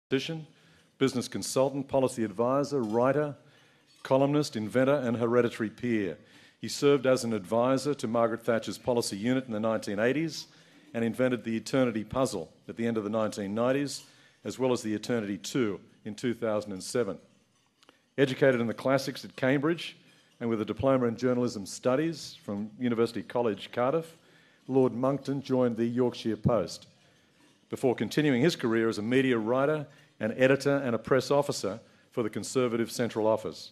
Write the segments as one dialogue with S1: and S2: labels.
S1: politician, business consultant, policy advisor, writer, columnist, inventor and hereditary peer. He served as an advisor to Margaret Thatcher's policy unit in the 1980s and invented the Eternity Puzzle at the end of the 1990s, as well as the Eternity 2 in 2007. Educated in the classics at Cambridge and with a diploma in journalism studies from University College, Cardiff, Lord Monckton joined the Yorkshire Post before continuing his career as a media writer, an editor and a press officer for the Conservative Central Office.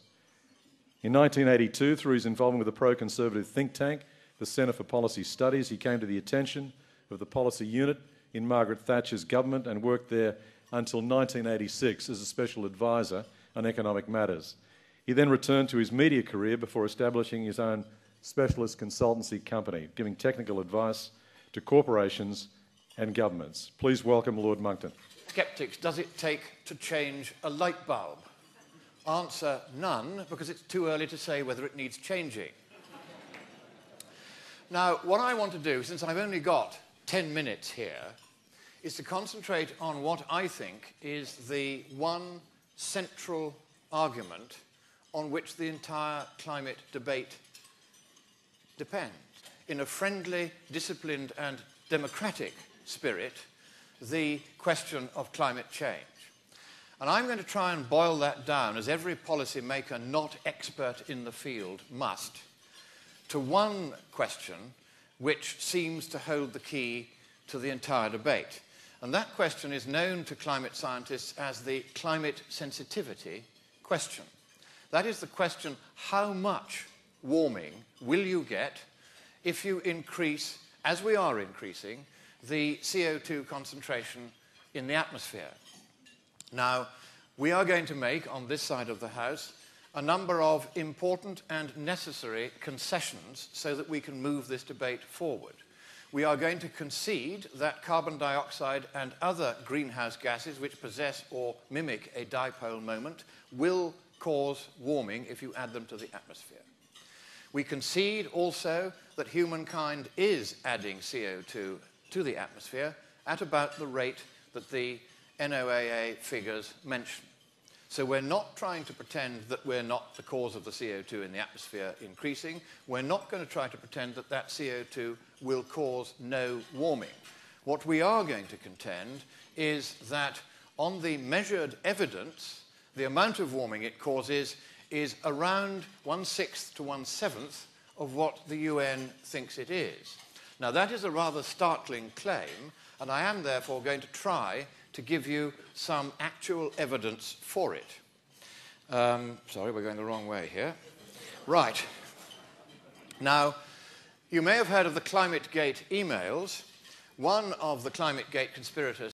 S1: In 1982, through his involvement with the pro-conservative think tank, the Centre for Policy Studies, he came to the attention of the policy unit in Margaret Thatcher's government and worked there until 1986 as a special advisor on economic matters. He then returned to his media career before establishing his own specialist consultancy company, giving technical advice to corporations and governments. Please welcome Lord Monckton.
S2: Skeptics, does it take to change a light bulb? Answer, none, because it's too early to say whether it needs changing. Now, what I want to do, since I've only got 10 minutes here, is to concentrate on what I think is the one central argument on which the entire climate debate depends. In a friendly, disciplined and democratic spirit, the question of climate change. And I'm going to try and boil that down, as every policymaker not expert in the field must, to one question which seems to hold the key to the entire debate. And that question is known to climate scientists as the climate sensitivity question. That is the question, how much warming will you get if you increase, as we are increasing, the CO2 concentration in the atmosphere? Now, we are going to make, on this side of the House, a number of important and necessary concessions so that we can move this debate forward. We are going to concede that carbon dioxide and other greenhouse gases which possess or mimic a dipole moment will cause warming if you add them to the atmosphere. We concede also that humankind is adding CO2 to the atmosphere at about the rate that the NOAA figures mention. So we're not trying to pretend that we're not the cause of the CO2 in the atmosphere increasing. We're not going to try to pretend that that CO2 will cause no warming. What we are going to contend is that on the measured evidence, the amount of warming it causes is around 1/6 to 1/7 of what the UN thinks it is. Now, that is a rather startling claim, and I am therefore going to try to give you some actual evidence for it. Sorry, we're going the wrong way here. Right. Now, you may have heard of the ClimateGate emails. One of the ClimateGate conspirators